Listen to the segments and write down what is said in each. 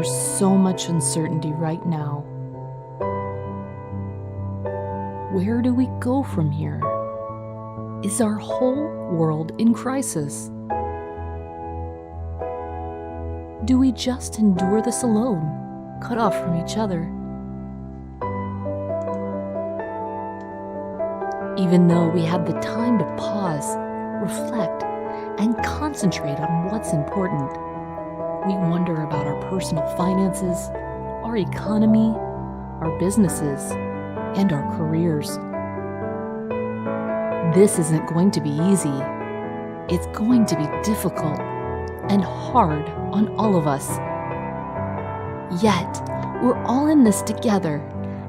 There's so much uncertainty right now. Where do we go from here? Is our whole world in crisis? Do we just endure this alone, cut off from each other? Even though we had the time to pause, reflect, and concentrate on what's important, we wonder about our personal finances, our economy, our businesses, and our careers. This isn't going to be easy. It's going to be difficult and hard on all of us. Yet, we're all in this together,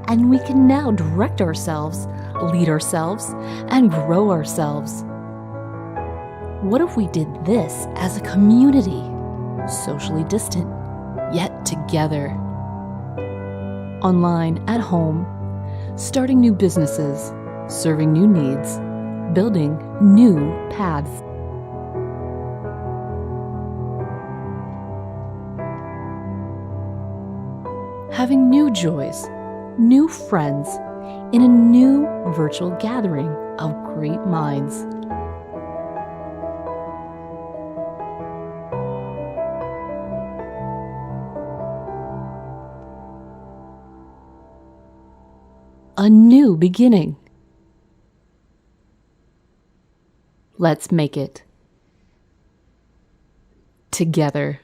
and we can now direct ourselves, lead ourselves, and grow ourselves. What if we did this as a community, socially distant, yet together? Online, at home, starting new businesses, serving new needs, building new paths. Having new joys, new friends, in a new virtual gathering of great minds. A new beginning. Let's make it together.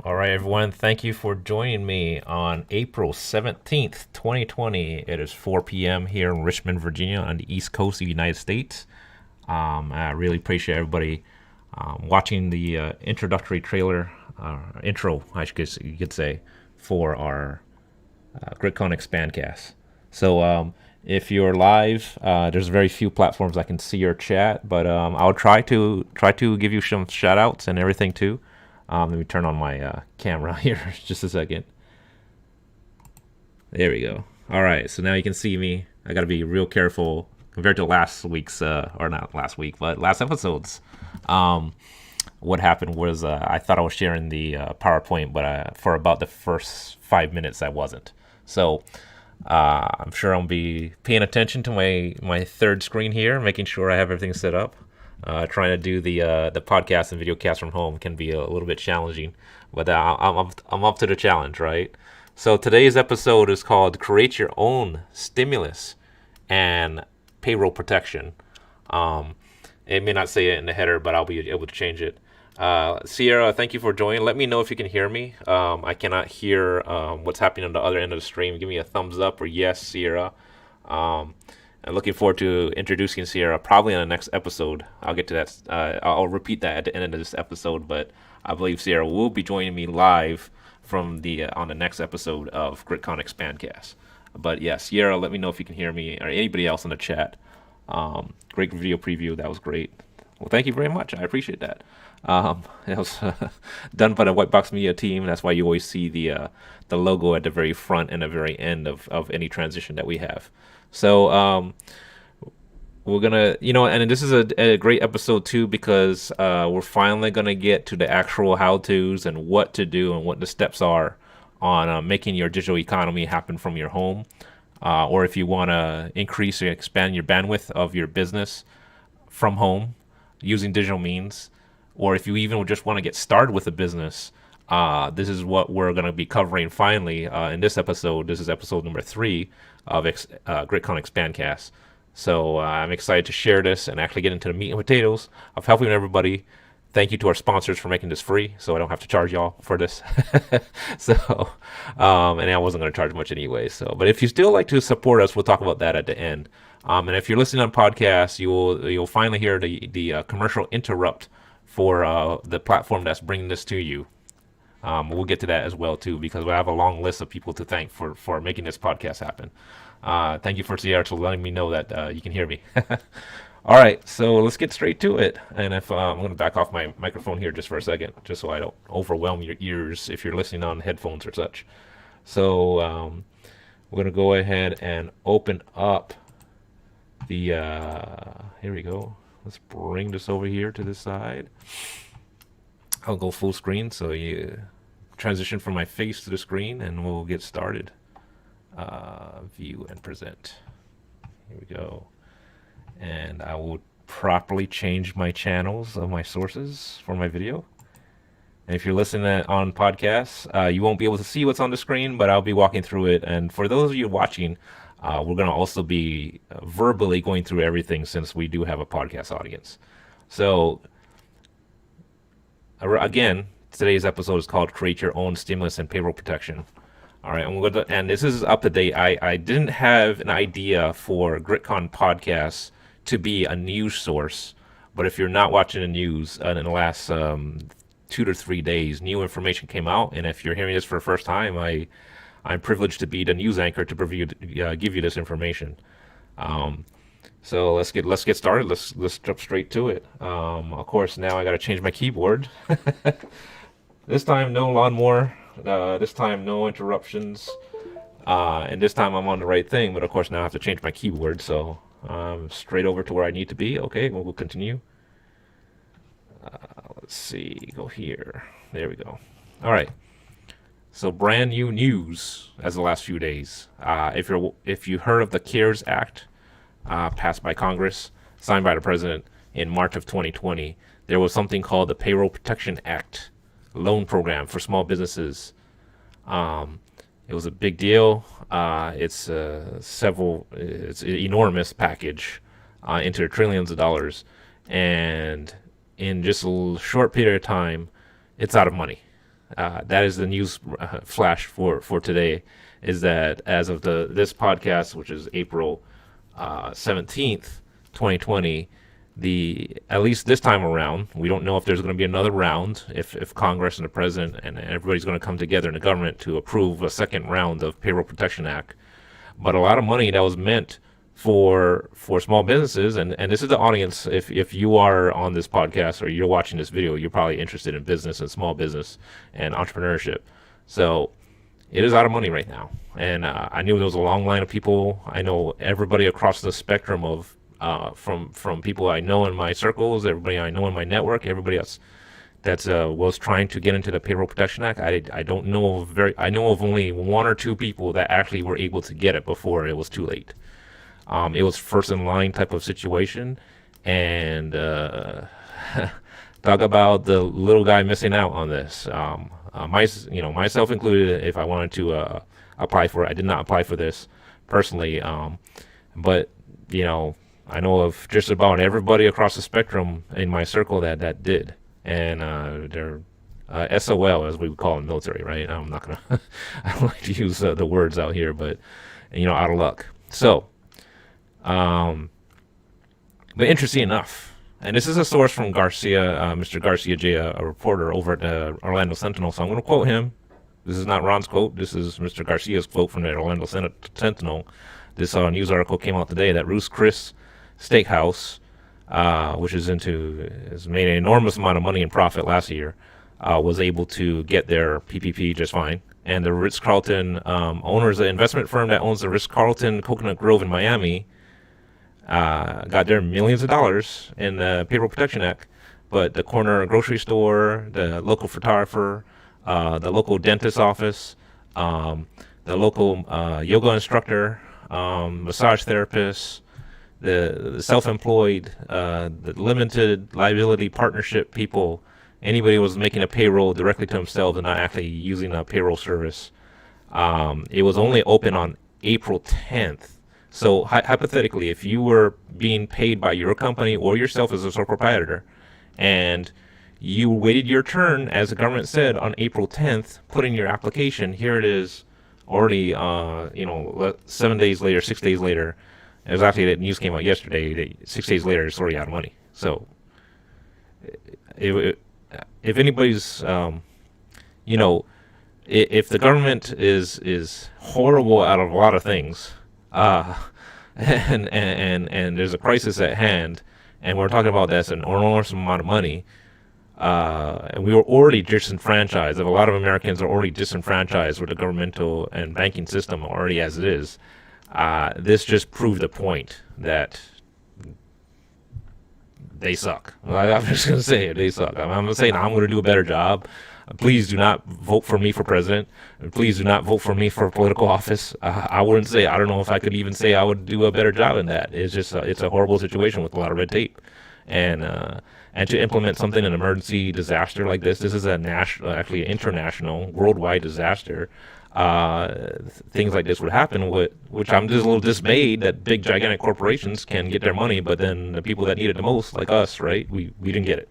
All right, everyone. Thank you for joining me on April 17th, 2020. It is 4 p.m. here in Richmond, Virginia, on the East Coast of the United States. I really appreciate everybody watching the introductory trailer, intro, I guess you could say, for our GritCON Expand Cast. So if you're live, there's very few platforms I can see your chat, but I'll try to give you some shout outs and everything too. Let me turn on my camera here just a second. There we go. All right, so now you can see me. I got to be real careful compared to last week's, or not last week, but last episode's. What happened was I thought I was sharing the PowerPoint, but for about the first 5 minutes I wasn't. So I'm sure I'll be paying attention to my third screen here, making sure I have everything set up. Trying to do the podcast and video cast from home can be a little bit challenging, but I'm up to the challenge, right? So today's episode is called "Create Your Own Stimulus and Payroll Protection." It may not say it in the header, but I'll be able to change it. Sierra, thank you for joining. Let me know if you can hear me. I cannot hear what's happening on the other end of the stream. Give me a thumbs up or yes, Sierra. I'm looking forward to introducing Sierra probably on the next episode. I'll get to that. I'll repeat that at the end of this episode, but I believe Sierra will be joining me live from on the next episode of GritCON Expand Cast. But yeah, Sierra, let me know if you can hear me or anybody else in the chat. Great video preview. That was great. Well, thank you very much. I appreciate that. It was done by the White Box Media team. That's why you always see the logo at the very front and the very end of any transition that we have. So we're gonna, and this is a great episode too, because we're finally gonna get to the actual how-tos and what to do and what the steps are on making your digital economy happen from your home, or if you want to increase or expand your bandwidth of your business from home using digital means, or if you even just want to get started with a business. This is what we're going to be covering finally in this episode. This is episode number 3 of GritCON Expand Cast. So I'm excited to share this and actually get into the meat and potatoes of helping everybody. Thank you to our sponsors for making this free, so I don't have to charge y'all for this. So, and I wasn't going to charge much anyway. So, but if you still like to support us, we'll talk about that at the end. And if you're listening on podcasts, you'll finally hear the commercial interrupt for the platform that's bringing this to you. We'll get to that as well too, because we have a long list of people to thank for making this podcast happen. Thank you for Sierra for letting me know that you can hear me. All right, so let's get straight to it. And if I'm going to back off my microphone here just for a second, just so I don't overwhelm your ears if you're listening on headphones or such. So we're going to go ahead and open up the, here we go. Let's bring this over here to the side. I'll go full screen so you transition from my face to the screen and we'll get started. View and present. Here we go. And I will properly change my channels of my sources for my video. And if you're listening on podcasts, you won't be able to see what's on the screen, but I'll be walking through it. And for those of you watching, we're going to also be verbally going through everything since we do have a podcast audience. So, again, today's episode is called Create Your Own Stimulus and Payroll Protection. All right, and this is up to date. I didn't have an idea for GritCON podcasts to be a news source, but if you're not watching the news in the last 2 to 3 days, new information came out, and if you're hearing this for the first time, I'm privileged to be the news anchor to give you this information. So let's get started. Let's jump straight to it. Of course, now I got to change my keyboard. This time, no lawnmower. This time, no interruptions. And this time, I'm on the right thing. But of course, now I have to change my keyboard. So straight over to where I need to be. Okay, we'll continue. Let's see. Go here. There we go. All right. So brand new news as the last few days. If you heard of the CARES Act passed by Congress, signed by the president in March of 2020, there was something called the Payroll Protection Act loan program for small businesses. It was a big deal. It's an enormous package into trillions of dollars, and in just a short period of time, it's out of money. That is the news flash for today, is that as of this podcast, which is April 17th, 2020, at least this time around, we don't know if there's going to be another round, if Congress and the president and everybody's going to come together in the government to approve a second round of Payroll Protection Act. But a lot of money that was meant for small businesses, and this is the audience, if you are on this podcast or you're watching this video, you're probably interested in business and small business and entrepreneurship. So it is out of money right now. And I knew there was a long line of people. I know everybody across the spectrum of from people I know in my circles, everybody I know in my network, everybody else that was trying to get into the Payroll Protection Act. I don't know I know of only one or two people that actually were able to get it before it was too late. It was first in line type of situation, and talk about the little guy missing out on this. Myself included. If I wanted to apply for it, I did not apply for this personally, but I know of just about everybody across the spectrum in my circle that did, and they're SOL, as we would call in the military, right? I'm not gonna I don't like to use the words out here, but out of luck. So, but interesting enough, and this is a source from Garcia, Mr. Garcia J, a reporter over at the Orlando Sentinel. So I'm going to quote him. This is not Ron's quote. This is Mr. Garcia's quote from the Orlando Sentinel. This news article came out today that Ruth's Chris Steakhouse, which has made an enormous amount of money in profit last year, was able to get their PPP just fine. And the Ritz-Carlton owners, the investment firm that owns the Ritz-Carlton Coconut Grove in Miami, got their millions of dollars in the Payroll Protection Act. But the corner grocery store, the local photographer, the local dentist office, the local yoga instructor, massage therapist, the self-employed, the limited liability partnership people, anybody who was making a payroll directly to themselves and not actually using a payroll service. It was only open on April 10th. So hypothetically, if you were being paid by your company or yourself as a sole proprietor, and you waited your turn, as the government said, on April 10th, put in your application, here it is, already, 7 days later, 6 days later. It was actually, that news came out yesterday, that 6 days later, it's already out of money. So, if anybody's, if the government is horrible out of a lot of things, and there's a crisis at hand, and we're talking about that's an enormous amount of money, and we were already disenfranchised. A lot of Americans are already disenfranchised with the governmental and banking system already as it is. This just proved the point that they suck. I'm just going to say it. They suck. I'm saying I'm going to do a better job. Please do not vote for me for president. Please do not vote for me for political office. I wouldn't say, I don't know if I could even say I would do a better job in that. It's just, it's a horrible situation with a lot of red tape. And to implement something, an emergency disaster like this is a national, actually international, worldwide disaster. Things like this would happen, which I'm just a little dismayed that big, gigantic corporations can get their money, but then the people that need it the most, like us, right, we didn't get it.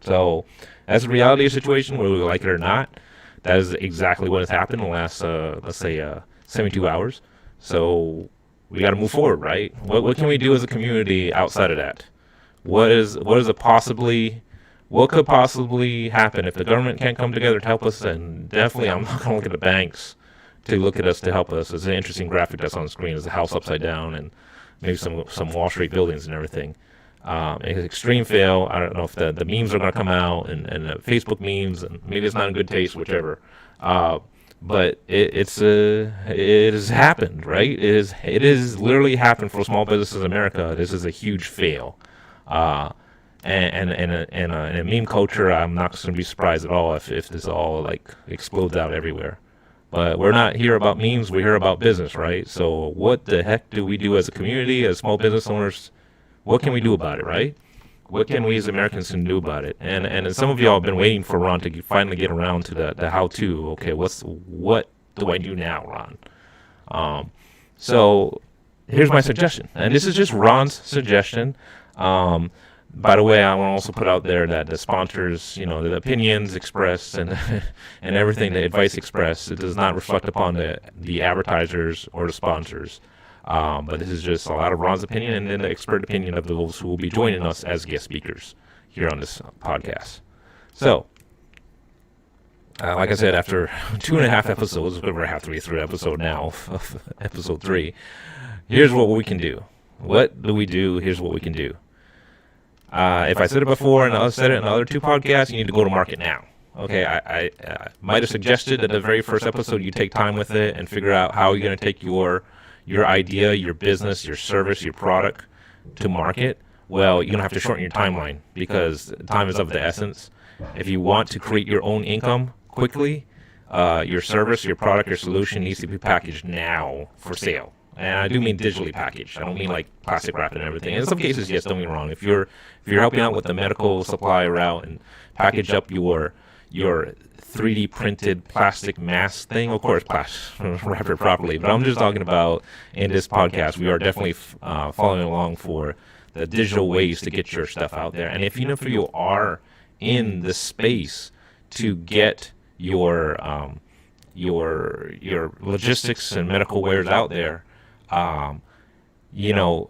So that's the reality of the situation, whether we like it or not. That is exactly what has happened in the last, let's say, 72 hours. So we got to move forward, right? What can we do as a community outside of that? What could possibly happen if the government can't come together to help us? And definitely, I'm not going to look at the banks to look at us to help us. It's an interesting graphic that's on the screen. It's a house upside down and maybe some Wall Street buildings and everything. It's an extreme fail. I don't know if the memes are going to come out and the Facebook memes, and maybe it's not in good taste, whichever. But it has happened, right? It is literally happened for small businesses in America. This is a huge fail. And in a meme culture, I'm not going to be surprised at all if this all like explodes out everywhere. But we're not here about memes. We're here about business, right? So what the heck do we do as a community, as small business owners? What can we do about it, right? What can we as Americans can do about it? And some of y'all have been waiting for Ron to finally get around to the how-to. Okay, what do I do now, Ron? So here's my suggestion, and this is just Ron's suggestion. By the way, I want to also put out there that the sponsors, the opinions expressed and and everything, the advice expressed, it does not reflect upon the advertisers or the sponsors. But this is just a lot of Ron's opinion and then the expert opinion of those who will be joining us as guest speakers here on this podcast. So, like I said, after 2.5 episodes, we're halfway through episode now of episode 3, here's what we can do. What do we do? Here's what we can do. If I said it before and I said it in the other 2 podcasts, you need to go to market now. Okay, I might have suggested that the very first episode you take time with it and figure out how you're going to take your idea, your business, your service, your product to market. Well, you're going to have to shorten your timeline because time is of the essence. If you want to create your own income quickly, your service, your product, your solution needs to be packaged now for sale. And I do mean digitally packaged. I don't mean like plastic wrap and everything. In some cases, yes, don't get me wrong. If you're helping out with the medical supply route and package up your 3D printed plastic mask thing, of course, wrap it properly. But I'm just talking about in this podcast, we are definitely following along for the digital ways to get your stuff out there. And if you are in the space to get your logistics and medical wares out there, you're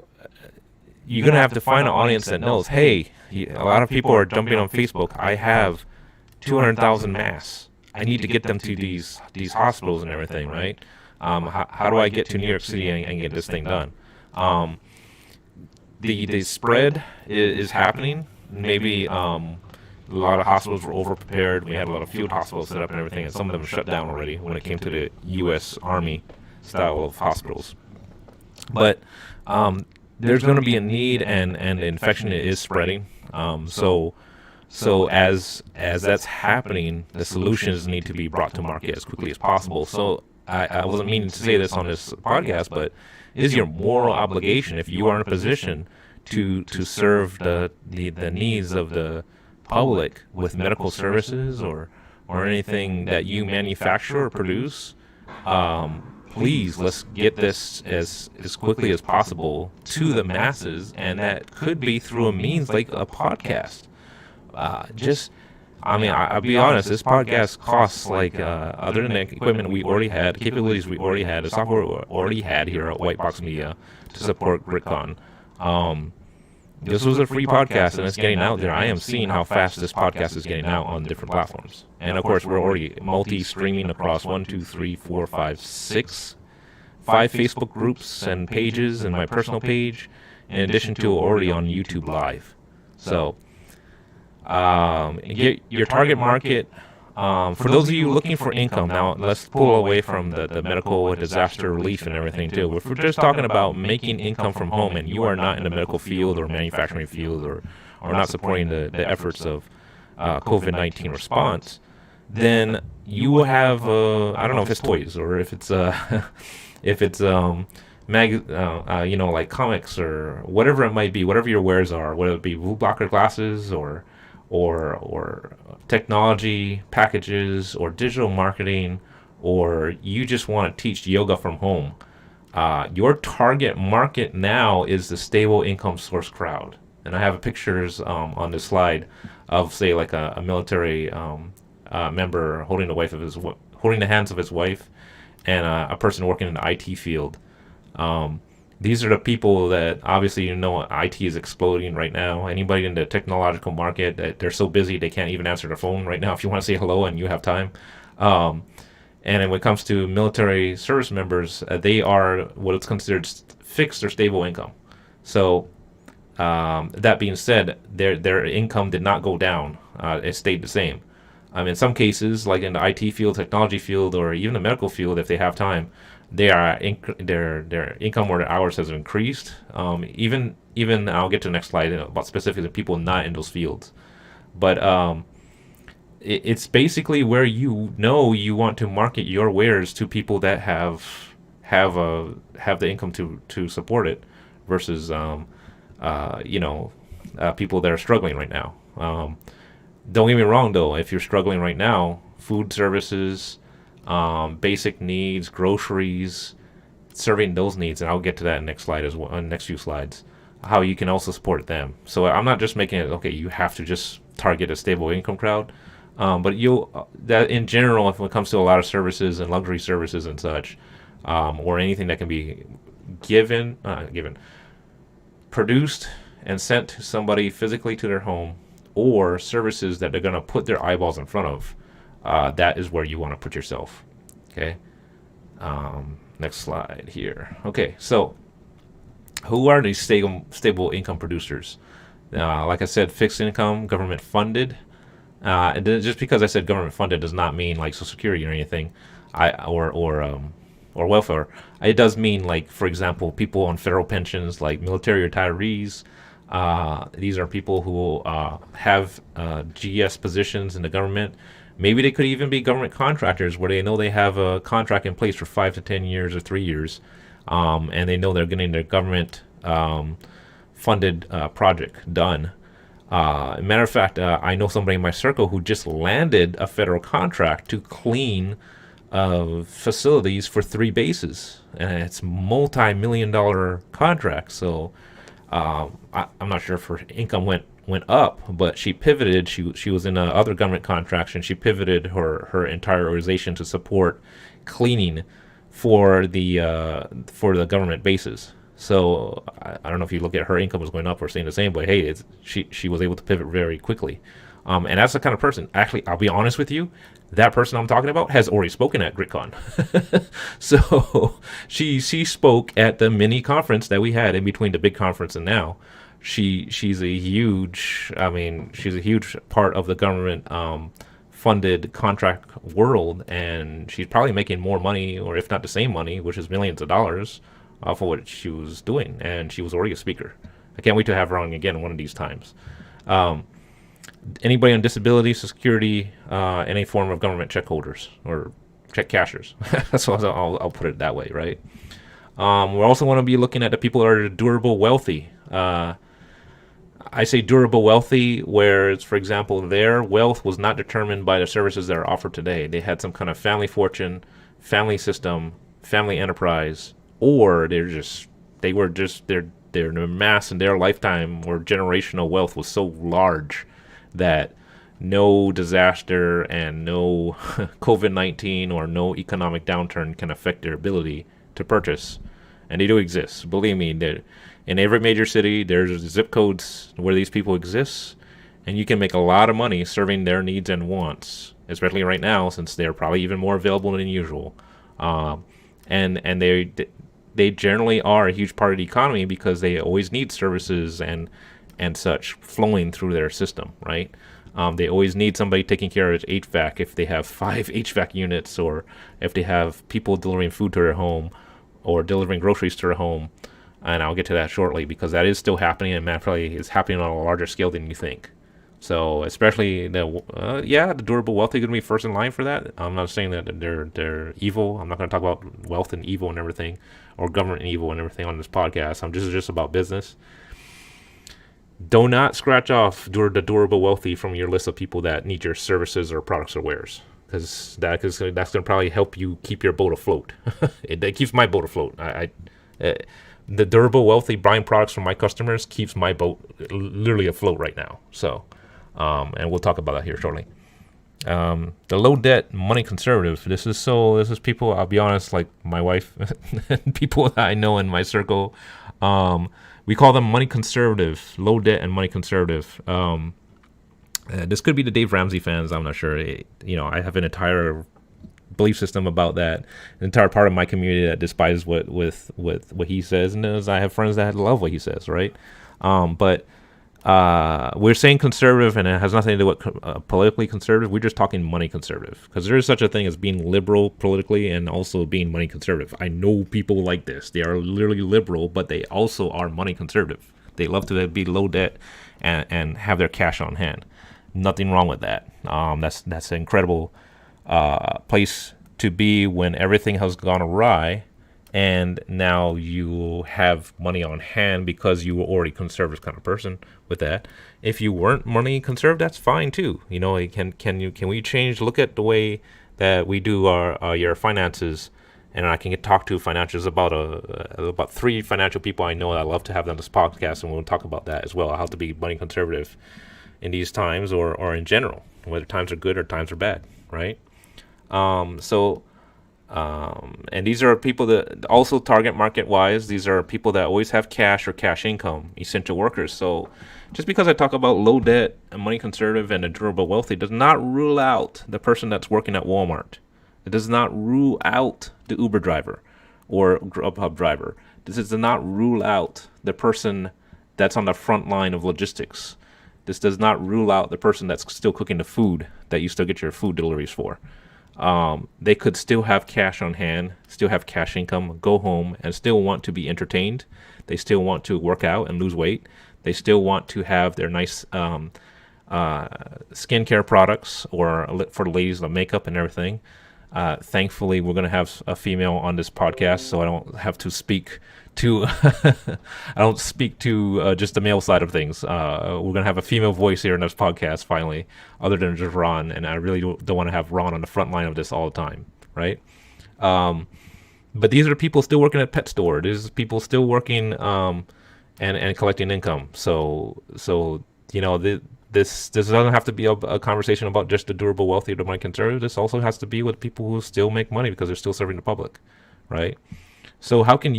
going to have to find an audience that knows, hey, a lot of people are jumping on Facebook. I have 200,000 masks. I need to get them to these hospitals and everything, right? How do I get to New York City and get this thing done? The spread is happening. Maybe a lot of hospitals were over-prepared. We had a lot of field hospitals set up and everything, and some of them shut down already when it came to the U.S. Army style of hospitals. But there's going to be a need, and the infection is spreading. So as that's happening, the solutions need to be brought to market as quickly as possible. So I wasn't meaning to say this on this podcast, but it is your moral obligation, if you are in a position to serve the needs of the public with medical services or anything that you manufacture or produce, please, let's get this as quickly as possible to the masses, and that could be through a means like a podcast. I'll be honest, this podcast costs other than the equipment we already had, capabilities we already had, the software we already had here at White Box Media to support GritCON. This was a free podcast, and it's getting out there. I am seeing how fast this podcast is getting out on different platforms. And, of course, we're already multi-streaming across 5 Facebook groups and pages and my personal page, in addition to already on YouTube Live. So, Get your target market. For those of you looking for income, now let's pull away from the medical disaster relief and everything too. If we're just talking about making income from home and you are not in the medical field or manufacturing field or not supporting the efforts of COVID-19 response, then you will have I don't know if it's toys or if it's if it's like comics or whatever it might be, whatever your wares are, whether it be blue blocker glasses or technology packages or digital marketing, or you just want to teach yoga from home. Your target market now is the stable income source crowd. And I have pictures on this slide of, say, like a military member holding the hands of his wife, and a person working in the IT field. These are the people that obviously IT is exploding right now. Anybody in the technological market, that they're so busy they can't even answer their phone right now if you want to say hello and you have time. And when it comes to military service members, they are what is considered fixed or stable income. So that being said, their income did not go down. It stayed the same. In some cases, like in the IT field, technology field, or even the medical field, if they have time, their income or their hours has increased. Even I'll get to the next slide about specifically people not in those fields. But it's basically where you want to market your wares to people that have the income to support it, versus people that are struggling right now. Don't get me wrong though, if you're struggling right now, food services, basic needs, groceries, serving those needs, and I'll get to that next slide as well, next few slides, how you can also support them. So I'm not just making it okay, you have to just target a stable income crowd, but that in general, if it comes to a lot of services and luxury services and such, or anything that can be produced and sent to somebody physically to their home, or services that they're going to put their eyeballs in front of, that is where you want to put yourself. Okay. Next slide here. Okay, so who are these stable income producers? Like I said, fixed income, government funded. And just because I said government funded does not mean like Social Security or anything, or welfare. It does mean, like, for example, people on federal pensions, like military retirees. These are people who have GS positions in the government. Maybe they could even be government contractors where they know they have a contract in place for 5 to 10 years or 3 years, and they know they're getting their government funded project done. Matter of fact, I know somebody in my circle who just landed a federal contract to clean facilities for 3 bases, and it's multi-million-dollar contract. So I'm not sure if her income went up, but she pivoted. She was in other government contracts, and she pivoted her entire organization to support cleaning for the government bases. So I don't know if you look at her income was going up or staying the same, but hey, she was able to pivot very quickly. And that's the kind of person. Actually, I'll be honest with you, that person I'm talking about has already spoken at GritCON. So she spoke at the mini conference that we had in between the big conference and now. She's a huge part of the government funded contract world, and she's probably making more money, or if not the same money, which is millions of dollars, for what she was doing. And she was already a speaker. I can't wait to have her on again one of these times. Anybody on disability, Social Security, any form of government check holders or check cashers. That's what I'll put it that way, right? We also want to be looking at the people that are durable wealthy. I say durable wealthy, where it's, for example, their wealth was not determined by the services that are offered today. They had some kind of family fortune, family system, family enterprise, or their mass in their lifetime or generational wealth was so large that no disaster and no COVID-19 or no economic downturn can affect their ability to purchase. And they do exist. Believe me, in every major city, there's zip codes where these people exist, and you can make a lot of money serving their needs and wants, especially right now, since they're probably even more available than usual. And they generally are a huge part of the economy because they always need services and such flowing through their system, right? They always need somebody taking care of HVAC if they have 5 HVAC units, or if they have people delivering food to their home or delivering groceries to their home. And I'll get to that shortly, because that is still happening, and probably is happening on a larger scale than you think. So especially the durable wealthy are going to be first in line for that. I'm not saying that they're evil. I'm not going to talk about wealth and evil and everything, or government and evil and everything on this podcast. I'm just about business. Do not scratch off the durable wealthy from your list of people that need your services or products or wares, because that's going to probably help you keep your boat afloat. It keeps my boat afloat. The durable wealthy buying products from my customers keeps my boat literally afloat right now. So, and we'll talk about that here shortly. The low debt money conservative. This is people, I'll be honest, like my wife, people that I know in my circle. We call them money conservative, low debt and money conservative. This could be the Dave Ramsey fans. I'm not sure. I have an entire belief system about that. An entire part of my community that despises what he says, and I have friends that love what he says, right? But we're saying conservative, and it has nothing to do with politically conservative. We're just talking money conservative, because there is such a thing as being liberal politically and also being money conservative. I know people like this. They are literally liberal, but they also are money conservative. They love to be low debt and have their cash on hand. Nothing wrong with that. That's an incredible place to be when everything has gone awry, and now you have money on hand because you were already conservative kind of person with that. If you weren't money conservative, that's fine too. Can we change? Look at the way that we do your finances, and I can talk to financials about 3 financial people I know that I love to have on this podcast, and we'll talk about that as well. How to be money conservative in these times, or in general, whether times are good or times are bad, right? And these are people that also target market wise. These are people that always have cash or cash income, essential workers. So just because I talk about low debt and money conservative and a durable wealthy does not rule out the person that's working at Walmart. It does not rule out the Uber driver or Grubhub driver. This does not rule out the person that's on the front line of logistics. This does not rule out the person that's still cooking the food that you still get your food deliveries for. They could still have cash on hand, still have cash income, go home and still want to be entertained. They still want to work out and lose weight. They still want to have their nice skincare products, or for the ladies, the makeup and everything. Thankfully, we're going to have a female on this podcast, so I don't have to speak to just the male side of things. We're going to have a female voice here in this podcast finally, other than just Ron, and I really don't want to have Ron on the front line of this all the time, right? But these are people still working at pet store. These are people still working and collecting income. So this doesn't have to be a conversation about just the durable wealthy or the money conservative. This also has to be with people who still make money because they're still serving the public, right? So how can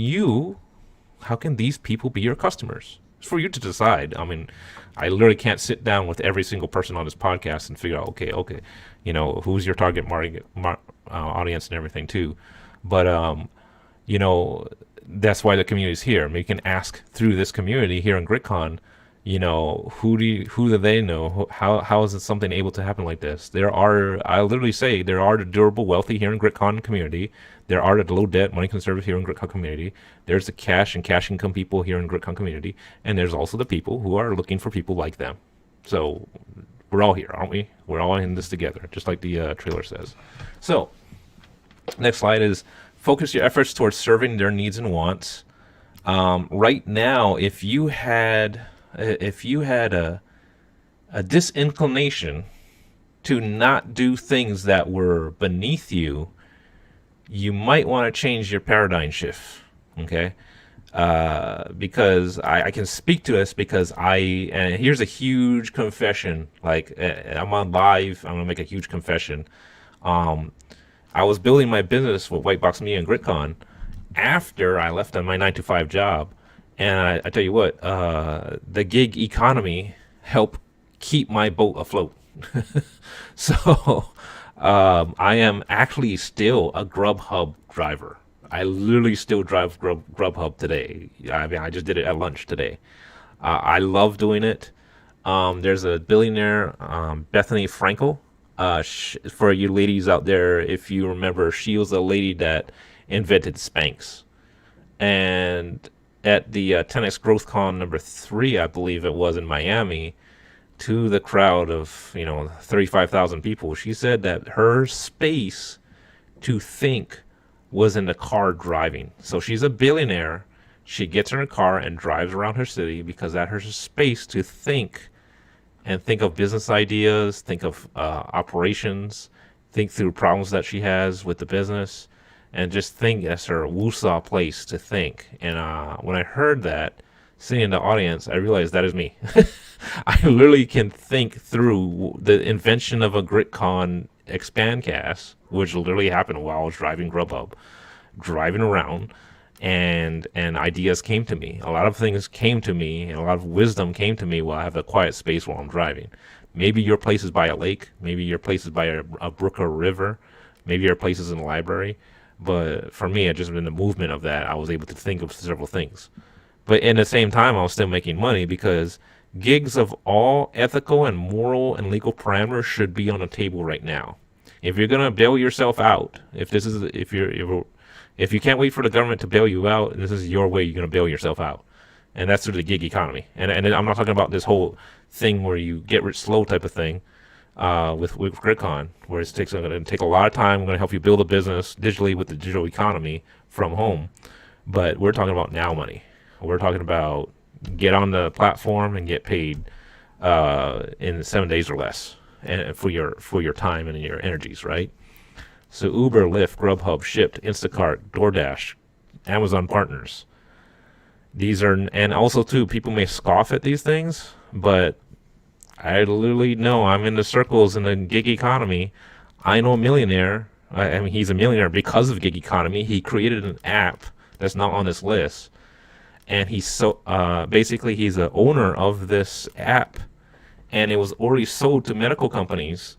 these people be your customers? It's for you to decide. I mean, I literally can't sit down with every single person on this podcast and figure out, okay, who's your target audience and everything too. But, that's why the community is here. I mean, you can ask through this community here in GritCON, who do they know? How is it something able to happen like this? I literally say there are the durable wealthy here in GritCON community. There are the low debt money conservative here in GritCON community. There's the cash and cash income people here in GritCON community. And there's also the people who are looking for people like them. So we're all here, aren't we? We're all in this together, just like the trailer says. So next slide is focus your efforts towards serving their needs and wants. Right now, if you had a disinclination to not do things that were beneath you, you might want to change your paradigm shift, okay? Because I can speak to this because and here's a huge confession. Like, I'm on live, I'm going to make a huge confession. I was building my business with White Box Media and GritCON after I left on my 9-to-5 job. And I tell you what, the gig economy helped keep my boat afloat. So I am actually still a Grubhub driver. I literally still drive Grubhub today. I mean, I just did it at lunch today. I love doing it. There's a billionaire, Bethany Frankel. For you ladies out there, if you remember, she was a lady that invented Spanx. And at the 10x GrowthCon number 3, I believe it was in Miami, to the crowd of 35,000 people, she said that her space to think was in the car driving. So she's a billionaire. She gets in her car and drives around her city because that her space to think and think of business ideas, think of operations, think through problems that she has with the business, and just think that's her woosah place to think. And when I heard that, sitting in the audience, I realized that is me. I literally can think through the invention of a GritCON Expand Cast, which literally happened while I was driving Grubhub, driving around, and ideas came to me. A lot of things came to me, and a lot of wisdom came to me while I have a quiet space while I'm driving. Maybe your place is by a lake. Maybe your place is by a brook or a river. Maybe your place is in a library. But for me, just in the movement of that, I was able to think of several things. But in the same time, I was still making money because gigs of all ethical and moral and legal parameters should be on the table right now. If you're gonna bail yourself out, if you can't wait for the government to bail you out, this is your way you're gonna bail yourself out, and that's through the gig economy. And I'm not talking about this whole thing where you get rich slow type of thing with GritCON, where it's going to take a lot of time. I'm going to help you build a business digitally with the digital economy from home. But we're talking about now money. We're talking about get on the platform and get paid in 7 days or less, and for your time and your energies, right? So Uber, Lyft, Grubhub, Shipt, Instacart, DoorDash, Amazon partners. These are, and also too, people may scoff at these things, but I literally know I'm in the circles in the gig economy. I know a millionaire. I mean, he's a millionaire because of gig economy. He created an app that's not on this list, and he's basically he's the owner of this app, and it was already sold to medical companies.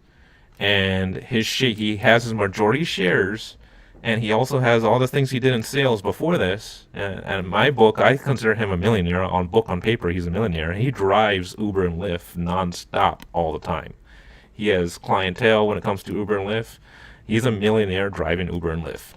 And he has his majority shares, and he also has all the things he did in sales before this. And in my book, I consider him a millionaire. On paper, he's a millionaire. He drives Uber and Lyft nonstop all the time. He has clientele when it comes to Uber and Lyft. He's a millionaire driving Uber and Lyft.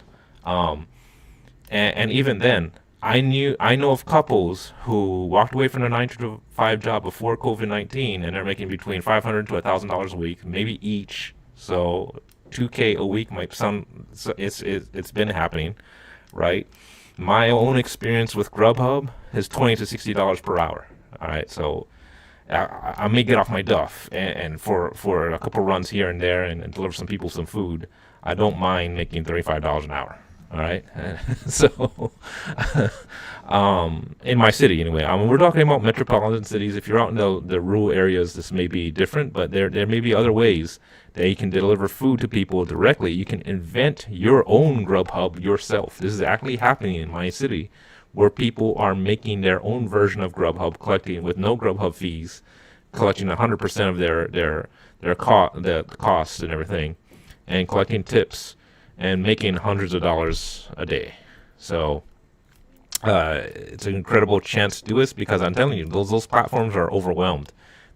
And even then, I know of couples who walked away from their 9 to 5 job before COVID-19, and they're making between $500 to $1,000 a week, maybe each. So $2K a week might sound. It's been happening, right? My own experience with Grubhub is $20 to $60 per hour. All right, so I may get off my duff and for a couple runs here and there and deliver some people some food. I don't mind making $35 an hour. All right, so in my city anyway. We're talking about metropolitan cities. If you're out in the rural areas, this may be different, but there may be other ways that you can deliver food to people directly. You can invent your own Grubhub yourself. This is actually happening in my city, where people are making their own version of Grubhub, collecting with no Grubhub fees, collecting 100% of the costs and everything, and collecting tips, and making hundreds of dollars a day. So it's an incredible chance to do this, because I'm telling you, those platforms are overwhelmed.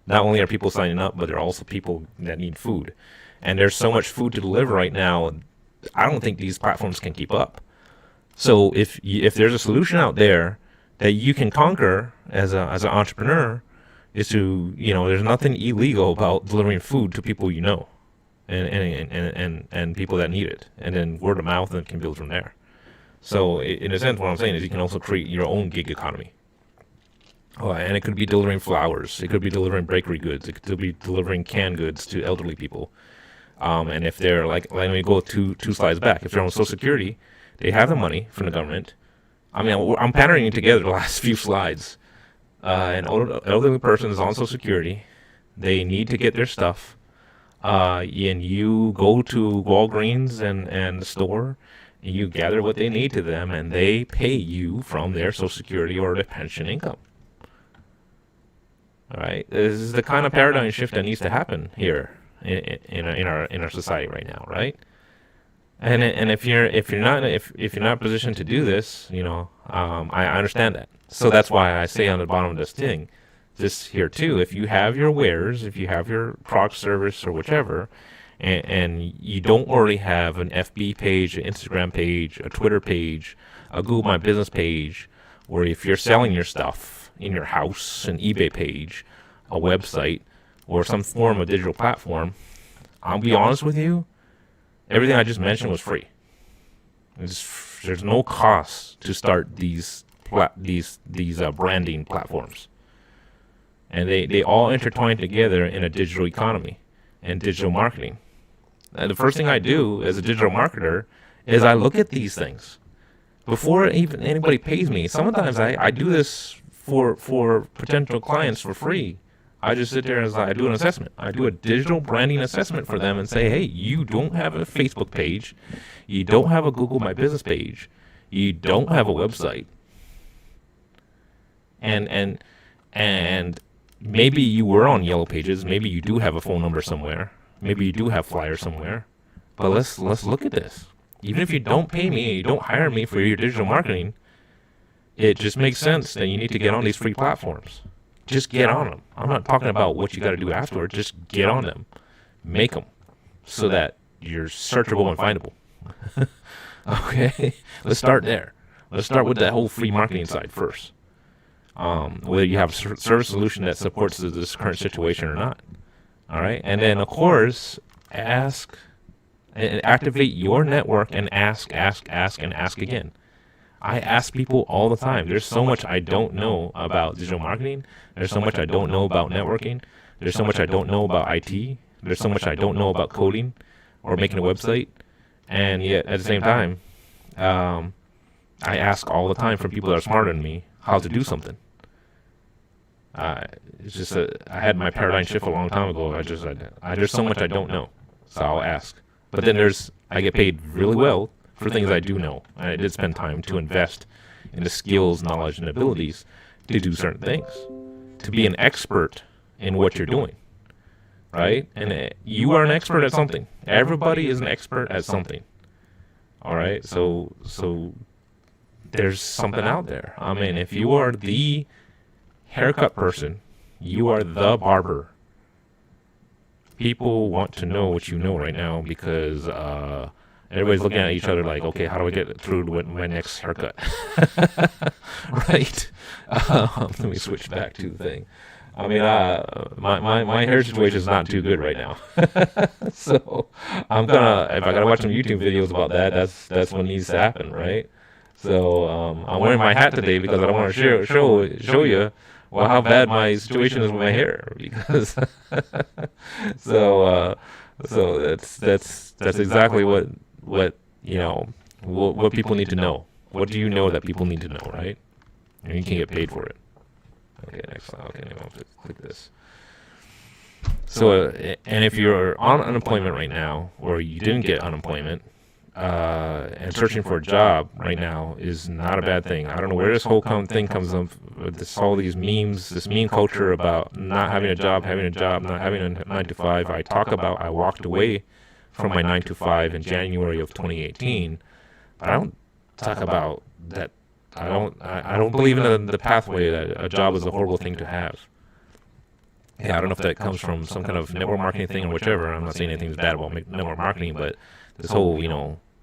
Not only are people signing up, but there are also people that need food. And there's so much food to deliver right now, I don't think these platforms can keep up. So if there's a solution out there that you can conquer as an entrepreneur, is to, there's nothing illegal about delivering food to people and people that need it, and then word of mouth, and can build from there. So in a sense, what I'm saying is you can also create your own gig economy. And it could be delivering flowers, it could be delivering bakery goods, it could be delivering canned goods to elderly people. And if they're let me go two slides back. If they're on Social Security, they have the money from the government. I'm patterning together the last few slides. An elderly person is on Social Security. They need to get their stuff. And you go to Walgreens and the store, and you gather what they need to them, and they pay you from their Social Security or their pension income. All right, this is the kind of paradigm shift that needs to happen here in our society right now, right? And if you're not positioned to do this, I understand that. So that's why I say on the bottom of this thing, this here too. If you have your wares, if you have your product, service, or whichever, and you don't already have an FB page, an Instagram page, a Twitter page, a Google My Business page, or if you're selling your stuff in your house, an eBay page, a website, or some form of digital platform, I'll be honest with you, everything I just mentioned was free. There's no cost to start these branding platforms, and they all intertwine together in a digital economy and digital marketing. And the first thing I do as a digital marketer is I look at these things before even anybody pays me. Sometimes I do this for potential clients for free. I just sit there and I do an assessment. I do a digital branding assessment for them and say, hey, you don't have a Facebook page. You don't have a Google My Business page. You don't have a website. And maybe you were on Yellow Pages. Maybe you do have a phone number somewhere. Maybe you do have flyers somewhere. But let's look at this. Even if you don't pay me, you don't hire me for your digital marketing, it just makes sense that you need to get on these free platforms. Just get on them. I'm not talking about what you got to do afterwards. Just get on them. Make them so that you're searchable and findable. Okay? Let's start there. Let's start with that whole free marketing side first. Whether you have a service solution that supports this current situation or not. All right? And then, of course, ask and activate your network and ask, and ask again. I ask people all the time. There's so much I don't know about digital marketing. There's so much I don't know about networking. There's so much I don't know about IT. There's so much I don't know about coding or making a website. And yet, at the same time, I ask all the time from people that are smarter than me how to do something. It's just I had my paradigm shift a long time ago. There's so much I don't know, so I'll ask. But then I get paid really well for things I do know. I did spend time to invest in the skills, knowledge, and abilities to do certain things, to be an expert in what you're doing, right? And you are an expert at something. Everybody is an expert at something. All right, so there's something out there. I mean, if you are the haircut person, you are the barber. People want to know what you know right now because everybody's looking at each other like, okay, how do I get through to my next haircut? Right? Let me switch back to the thing. I mean, my hair situation is not too good right now. So if I gotta watch some YouTube videos about that, that's what needs to happen, right? So I'm wearing my hat today because I don't want to show you how bad my situation is with my hair, because so that's exactly what people need to know. What do you know that people need to know, right? And you can get paid for it. Okay, next slide. Okay, now I'll have to click this. So, and if you're on unemployment right now, or you didn't get unemployment, and searching for a job right now is not a bad thing. I don't know where this whole thing comes up with all these memes, this meme culture about not having a job, not having a 9-to-5. I walked away from my 9-to-5 in January of 2018, but I don't talk about that. I don't believe in the pathway that a job is a horrible thing to have. Yeah, I don't know if that comes from some kind of network marketing thing or whichever. I'm not saying anything's bad about network marketing, but this whole,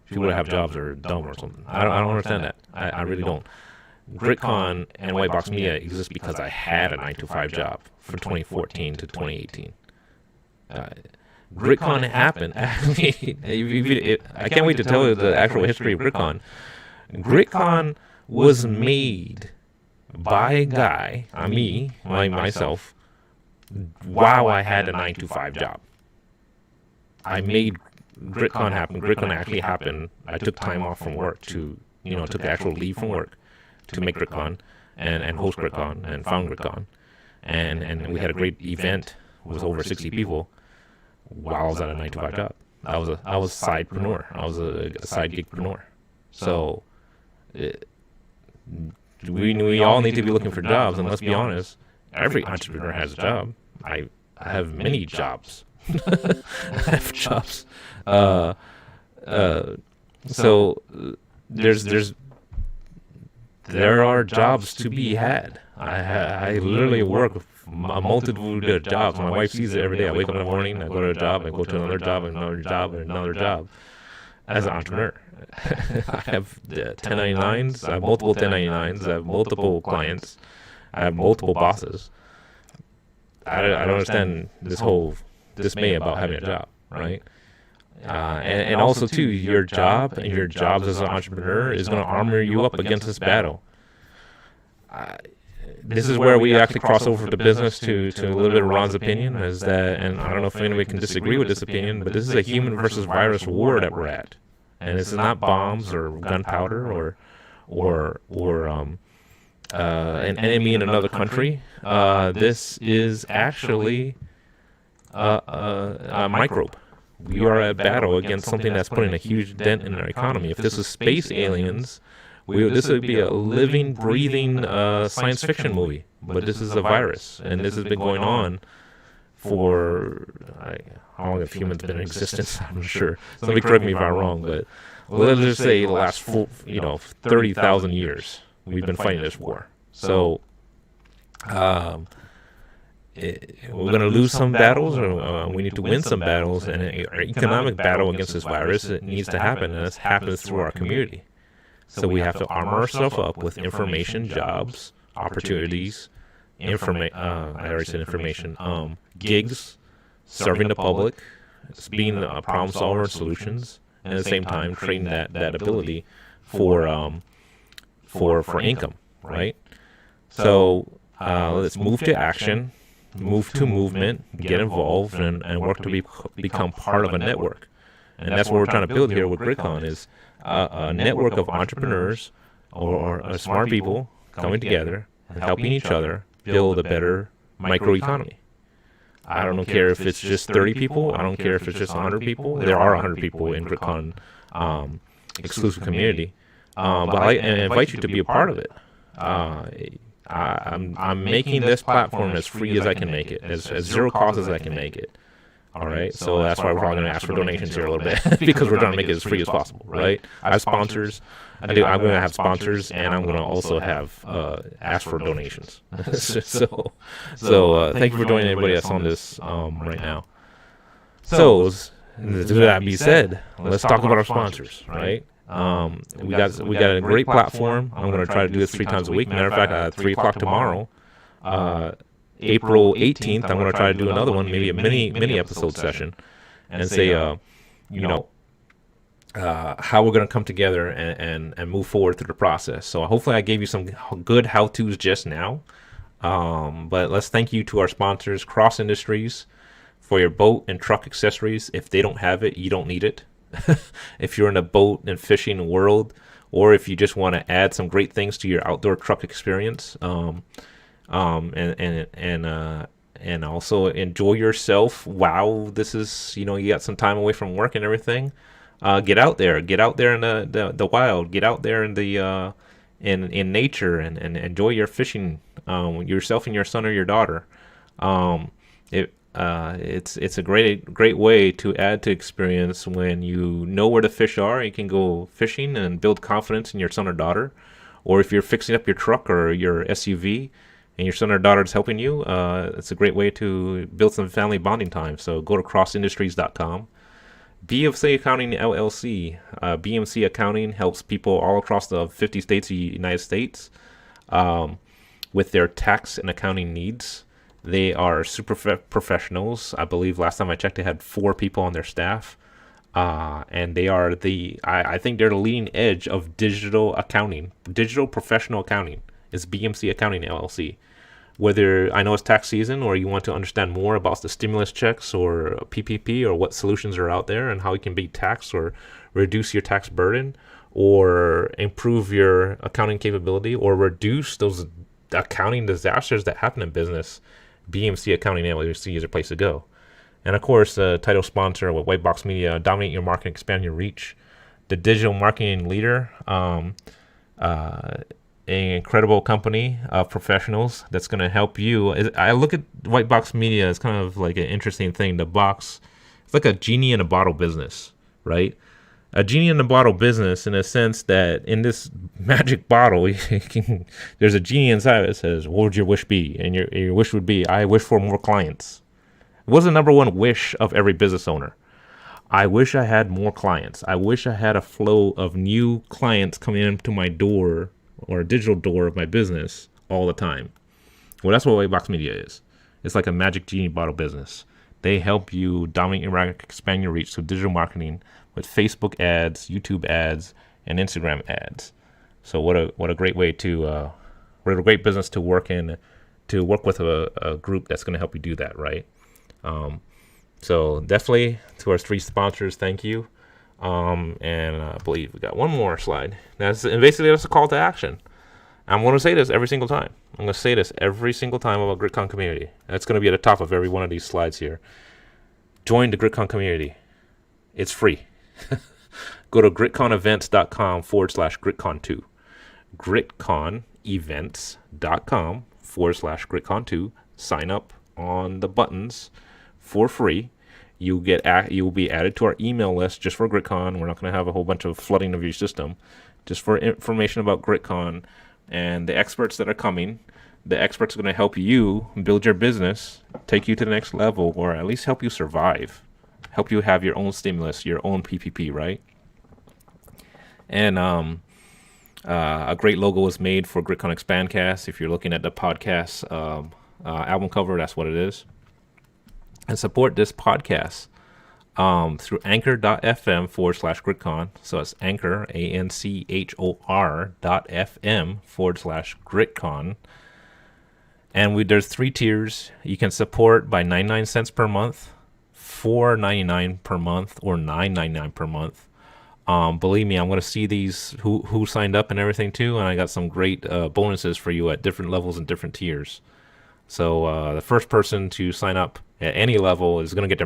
people that have jobs are dumb or something. I don't understand that. I really don't. GritCON and White Box Media exist because I had a 9-to-5 job from 2014 to 2018. GritCON happened. I can't wait to tell you the actual history of GritCON. GritCON was made by a guy, myself, while I had a 9-to-5 job. I made GritCON happen. GritCON actually happened. I took time off from work to, took actual leave from work to make GritCON and host GritCON and found GritCON. And we had a great event with over 60 people while I was at a 9-to-5 job. I was a sidepreneur. I was a side gigpreneur. So we all need to be looking for jobs, and let's be honest, every entrepreneur has a job. I have many jobs. I have jobs. So there are jobs to be had. I literally work a multitude of jobs. My wife sees it every day. I wake up in the morning, I go to a job, I go to another job, another job, and another job. As an entrepreneur, I have 1099s. I have multiple 1099s. I have multiple clients. I have multiple bosses. I don't understand this whole dismay about having a job, right? And also too, your job and your jobs as an entrepreneur is going to armor you up against this battle. This is where we actually cross over to business to a little bit of Ron's opinion, is that, and I don't know if anybody can disagree with this opinion, but this is a human versus virus war that we're at, and this is not bombs or gunpowder or an enemy in another country. This is actually a microbe. We are at battle against something that's putting a huge dent in our economy. If this is space aliens, this would be a living, breathing science fiction movie. But this is a virus, and this has been going on for how long have humans been in existence? I'm not sure. Somebody correct me if I'm wrong, but let's just say the last 30,000 years we've been fighting this war. So we're going to lose some battles, or we need to win some battles, and an economic battle against this virus, it needs to happen, and this happens through our community. So we have to armor ourselves up with information, jobs, opportunities, I already said information, gigs, serving the public, being a problem solver and solutions, and at the same time training that ability for income, right? So let's move to action, move to movement, get involved, and work to become part of a network. And that's what we're trying to build here with GritCON, is a network of entrepreneurs or smart people coming together and helping each other build a better microeconomy. I don't care if it's just 30 people. I don't care if it's just 100 people. There are 100 people in GritCON exclusive community. But I invite you to be a part of it. I'm making this platform as free as I can make it, as zero cost as I can make it. All right, so that's why we're probably going to ask for donations here a little bit because we're trying to make it as free as possible, right? I have sponsors. I'm going to have sponsors, and I'm going to also have ask for donations. so thank you for joining everybody that's on this right now. So, with that being said, let's talk about our sponsors, right? We got a great platform. I'm going to try to do this 3 times a week. Matter of fact, at 3 o'clock tomorrow, April 18th, I'm going to try to do another one, maybe a mini episode session, and say, how we're going to come together and move forward through the process. So hopefully I gave you some good how-tos just now. But let's thank you to our sponsors, Cross Industries, for your boat and truck accessories. If they don't have it, you don't need it. If you're in the boat and fishing world, or if you just want to add some great things to your outdoor truck experience, and also enjoy yourself. Wow, this is, you got some time away from work and everything. Get out there in the wild. Get out there in the in nature and enjoy your fishing. Yourself and your son or your daughter. It's a great way to add to experience when you know where the fish are. You can go fishing and build confidence in your son or daughter. Or if you're fixing up your truck or your SUV and your son or daughter is helping you, it's a great way to build some family bonding time. So go to crossindustries.com. BMC Accounting LLC. BMC Accounting helps people all across the 50 states of the United States with their tax and accounting needs. They are super professionals. I believe last time I checked, they had 4 people on their staff. And they are I think they're the leading edge of digital accounting. Digital professional accounting is BMC Accounting LLC. Whether I know it's tax season or you want to understand more about the stimulus checks or PPP or what solutions are out there and how you can beat tax or reduce your tax burden or improve your accounting capability or reduce those accounting disasters that happen in business, BMC Accounting LLC is a place to go. And of course, the title sponsor with White Box Media, dominate your market, expand your reach. The digital marketing leader, an incredible company of professionals that's going to help you. I look at White Box Media as kind of like an interesting thing. The box, it's like a genie in a bottle business, right? a genie in the bottle business in a sense that in this magic bottle, there's a genie inside that says, what would your wish be? And your wish would be, I wish for more clients. What's the number one wish of every business owner? I wish I had more clients. I wish I had a flow of new clients coming into my door or a digital door of my business all the time. Well, that's what Whitebox Media is. It's like a magic genie bottle business. They help you dominate your market, expand your reach through digital marketing with Facebook ads, YouTube ads, and Instagram ads. So what a great way to what a great business to work in, to work with a group that's going to help you do that, right? So definitely to our 3 sponsors, thank you. And I believe we got one more slide. And basically that's a call to action. I'm going to say this every single time. I'm going to say this every single time about GritCON community. That's going to be at the top of every one of these slides here. Join the GritCON community. It's free. Go to gritconevents.com/GritCon2. gritconevents.com/GritCon2. Sign up on the buttons for free. You will be added to our email list just for GritCON. We're not going to have a whole bunch of flooding of your system. Just for information about GritCON and the experts that are coming. The experts are going to help you build your business, take you to the next level, or at least help you survive. Help you have your own stimulus, your own PPP, right? And a great logo was made for GritCON Expand Cast. If you're looking at the podcast album cover, that's what it is. And support this podcast through anchor.fm/GritCon. So it's Anchor, ANCHOR.FM/GritCon. And there's 3 tiers. You can support by 99 cents per month, $4.99 per month, or $9.99 per month. Believe me, I'm going to see these who signed up and everything too, and I got some great bonuses for you at different levels and different tiers. So the first person to sign up at any level is going to get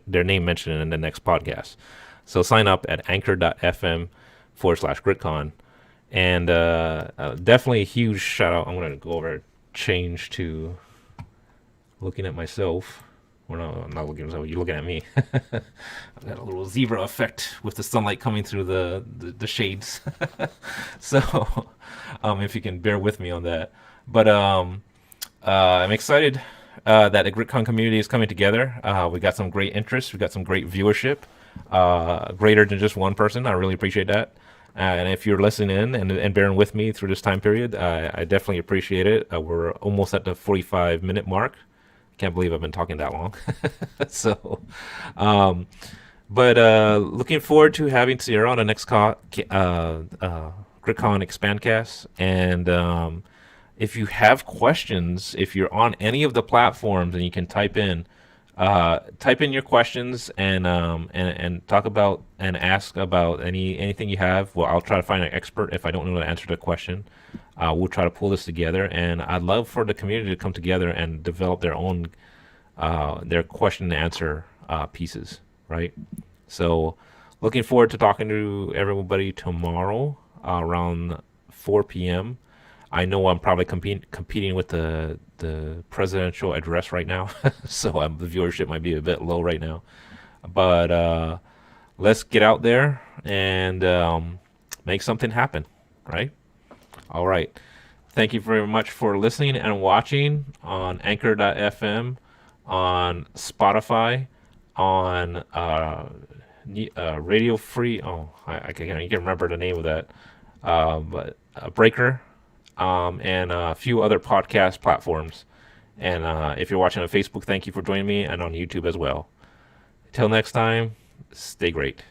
their name mentioned in the next podcast. So sign up at anchor.fm/GritCon. And definitely a huge shout out. I'm going to go over change to looking at myself. Well, no, I'm not looking at myself. You're looking at me. I've got a little zebra effect with the sunlight coming through the shades. So if you can bear with me on that. But I'm excited that the GritCON community is coming together. We got some great interest. We got some great viewership, greater than just one person. I really appreciate that. And if you're listening in and bearing with me through this time period, I definitely appreciate it. We're almost at the 45-minute mark. Can't believe I've been talking that long. So, but looking forward to having Sierra on the next GritCON Expand Cast. And if you have questions, if you're on any of the platforms, and you can type in your questions and talk about and ask about anything you have. Well, I'll try to find an expert if I don't know the answer to the question. We'll try to pull this together, and I'd love for the community to come together and develop their own their question and answer pieces, right? So looking forward to talking to everybody tomorrow around 4 p.m. I know I'm probably competing with the presidential address right now, so the viewership might be a bit low right now. But let's get out there and make something happen, right? All right. Thank you very much for listening and watching on Anchor.fm, on Spotify, on Radio Free. Oh, I can't remember the name of that. But Breaker. And a few other podcast platforms. And if you're watching on Facebook, thank you for joining me, and on YouTube as well. Until next time, stay great.